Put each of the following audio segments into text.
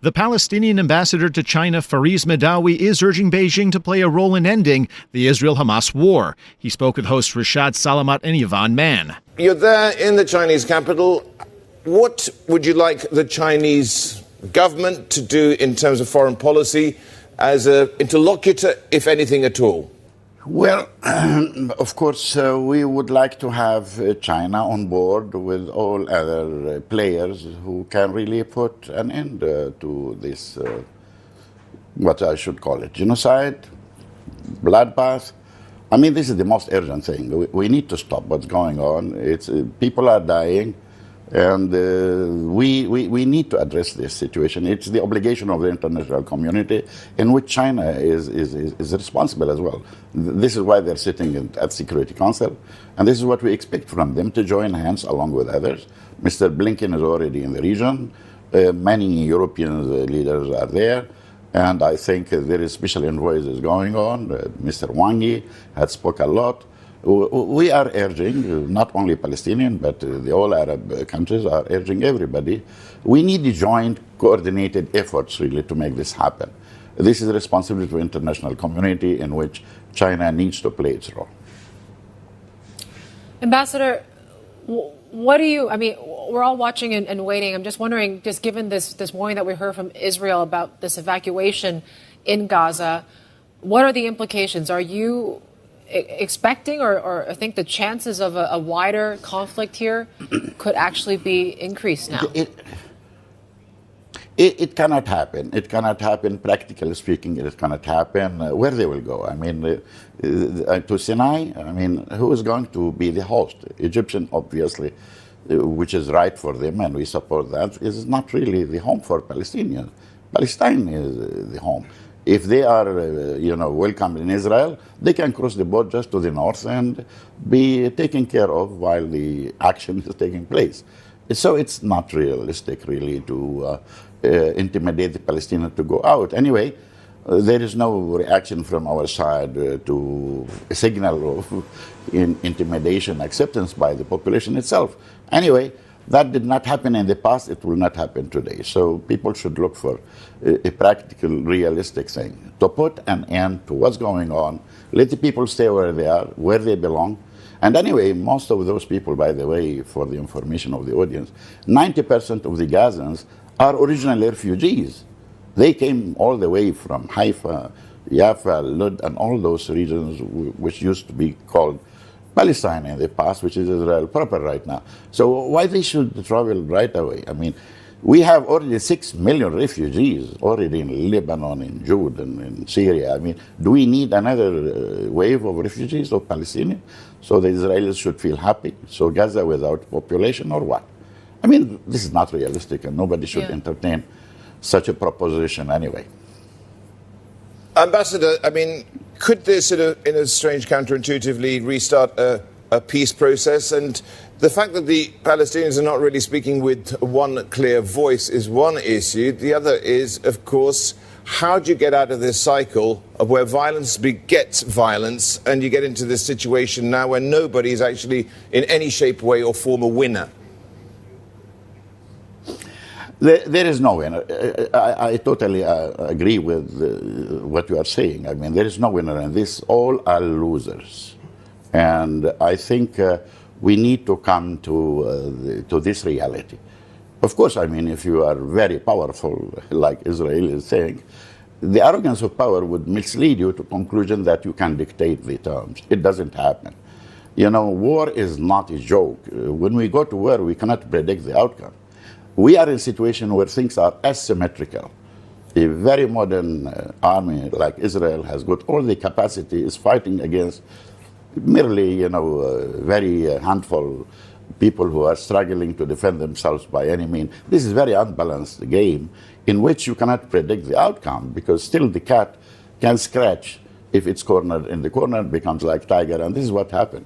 The Palestinian Ambassador to China Fariz Mehdawi is urging Beijing to play a role in ending the Israel-Hamas war. He spoke with hosts Rishaad, Salamat and Yvonne. You're there in the Chinese capital. What would you like the Chinese government to do in terms of foreign policy as an interlocutor, if anything at all? Well, of course, we would like to have China on board with all other players who can really put an end to this, what I should call it, genocide, bloodbath. I mean, this is the most urgent thing. We need to stop what's going on. It's people are dying, and we need to address this situation. It's the obligation of the international community, in which China is responsible as well. This is why they're sitting at Security Council, and this is what we expect from them, to join hands along with others. Mr. Blinken is already in the region. Many European leaders are there, and I think there is special envoys is going on. Mr. Wang Yi had spoke a lot. We are urging, not only Palestinian, but the all Arab countries are urging everybody. We need joint, coordinated efforts really to make this happen. This is a responsibility to the international community in which China needs to play its role. Ambassador, what do you, I mean, we're all watching and waiting. I'm just wondering, just given this warning that we heard from Israel about this evacuation in Gaza, what are the implications? Are you expecting or think the chances of a wider conflict here could actually be increased now? It cannot happen. It cannot happen, practically speaking. It cannot happen. Where they will go? I mean, to Sinai? I mean, who is going to be the host? Egyptian, obviously, which is right for them, and we support that, is not really the home for Palestinians. Palestine is the home. If they are, welcomed in Israel, they can cross the border just to the north and be taken care of while the action is taking place. So it's not realistic, really, to intimidate the Palestinians to go out. Anyway, there is no reaction from our side to a signal of intimidation, acceptance by the population itself. Anyway, that did not happen in the past. It will not happen today. So people should look for a practical, realistic thing to put an end to what's going on. Let the people stay where they are, where they belong. And anyway, most of those people, by the way, for the information of the audience, 90% of the Gazans are original refugees. They came all the way from Haifa, Jaffa, Lud, and all those regions which used to be called Palestine in the past, which is Israel proper right now. So why they should travel right away? I mean, we have already 6 million refugees already in Lebanon, in Jordan, in Syria. I mean, do we need another wave of refugees of Palestinians? So the Israelis should feel happy. So Gaza without population or what? I mean, this is not realistic, and nobody should entertain such a proposition anyway. Ambassador, I mean, could this, in a strange, counterintuitively, restart a peace process? And the fact that the Palestinians are not really speaking with one clear voice is one issue. The other is, of course, how do you get out of this cycle of where violence begets violence, and you get into this situation now where nobody is actually in any shape, way or form a winner? There is no winner. I totally agree with what you are saying. I mean, there is no winner in this. All are losers. And I think we need to come to this reality. Of course, I mean, if you are very powerful, like Israel is saying, the arrogance of power would mislead you to conclusion that you can dictate the terms. It doesn't happen. You know, war is not a joke. When we go to war, we cannot predict the outcome. We are in a situation where things are asymmetrical. A very modern army like Israel has got all the capacity, is fighting against merely, very handful people who are struggling to defend themselves by any means. This is a very unbalanced game in which you cannot predict the outcome, because still the cat can scratch. If it's cornered in the corner, it becomes like tiger, and this is what happened.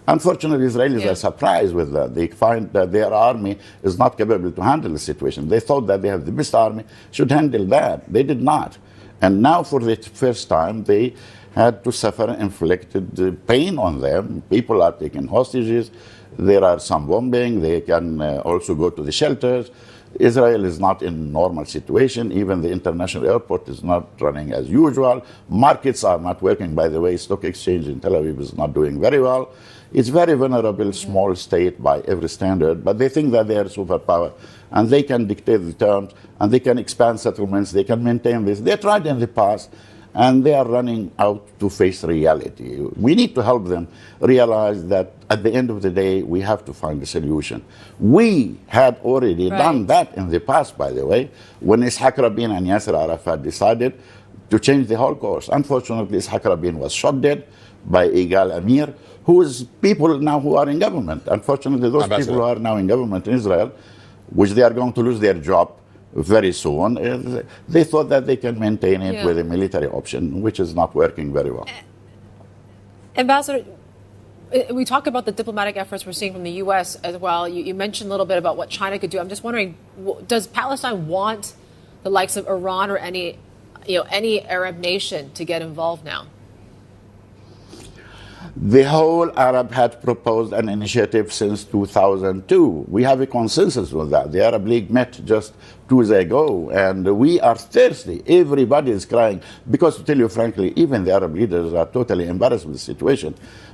Unfortunately, Israelis are surprised with that. They find that their army is not capable to handle the situation. They thought that they have the best army, should handle that. They did not. And now, for the first time, they had to suffer inflicted pain on them. People are taken hostages. There are some bombing. They can also go to the shelters. Israel is not in normal situation. Even the international airport is not running as usual. Markets are not working. By the way, stock exchange in Tel Aviv is not doing very well. It's very vulnerable, small state by every standard, but they think that they are a superpower and they can dictate the terms and they can expand settlements, they can maintain this. They tried in the past and they are running out to face reality. We need to help them realize that at the end of the day, we have to find a solution. We had already done that in the past, by the way, when Ishaq Rabin and Yasser Arafat decided to change the whole course. Unfortunately, Ishaq Rabin was shot dead by Igal Amir, whose people now who are in government. Unfortunately, those people who are now in government in Israel, which they are going to lose their job very soon, they thought that they can maintain it with a military option, which is not working very well. Ambassador, we talk about the diplomatic efforts we're seeing from the U.S. as well. You mentioned a little bit about what China could do. I'm just wondering, does Palestine want the likes of Iran or any Arab nation to get involved now? The whole Arab had proposed an initiative since 2002. We have a consensus on that. The Arab League met just 2 days ago, and we are thirsty. Everybody is crying. Because to tell you frankly, even the Arab leaders are totally embarrassed with the situation,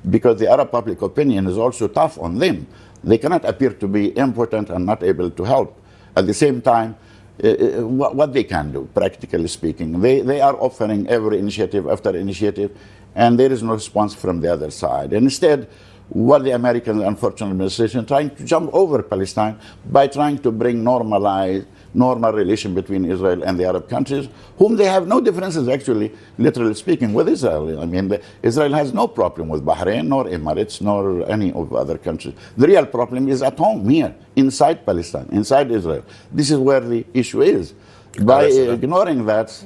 because the Arab public opinion is also tough on them. They cannot appear to be impotent and not able to help. At the same time, what they can do, practically speaking, they are offering every initiative after initiative, and there is no response from the other side. And instead, what the American, unfortunate administration trying to jump over Palestine by trying to bring normal relation between Israel and the Arab countries, whom they have no differences, actually, literally speaking, with Israel. I mean, Israel has no problem with Bahrain, nor Emirates, nor any of the other countries. The real problem is at home, here, inside Palestine, inside Israel. This is where the issue is. By ignoring that,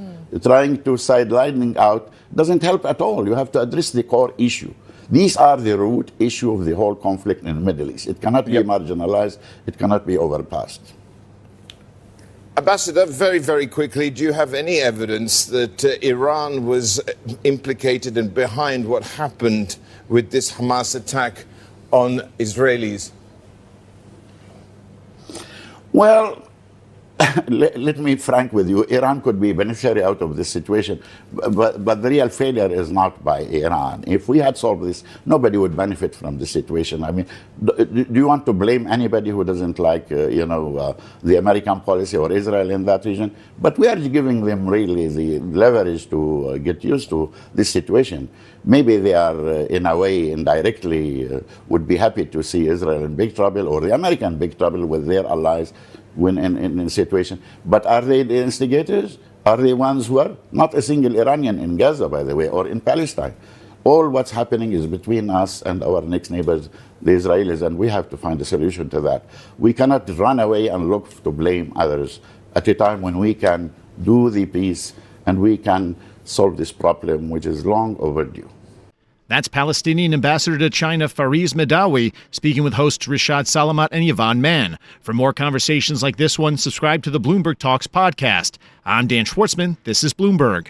trying to sidelining out, doesn't help at all. You have to address the core issue. These are the root issue of the whole conflict in the Middle East. It cannot be marginalized. It cannot be overpassed. Ambassador, very, very quickly, do you have any evidence that Iran was implicated and behind what happened with this Hamas attack on Israelis? Well, let me be frank with you. Iran could be beneficiary out of this situation, but the real failure is not by Iran. If we had solved this, nobody would benefit from the situation. I mean, do you want to blame anybody who doesn't like, the American policy or Israel in that region? But we are giving them really the leverage to get used to this situation. Maybe they are, in a way, indirectly, would be happy to see Israel in big trouble or the American big trouble with their allies when in a situation. But are they the instigators? Are they ones who are? Not a single Iranian in Gaza, by the way, or in Palestine. All what's happening is between us and our next neighbors, the Israelis, and we have to find a solution to that. We cannot run away and look to blame others at a time when we can do the peace and we can solve this problem, which is long overdue. That's Palestinian Ambassador to China Fariz Mehdawi speaking with hosts Rishaad, Salamat, and Yvonne. For more conversations like this one, subscribe to the Bloomberg Talks podcast. I'm Dan Schwartzman. This is Bloomberg.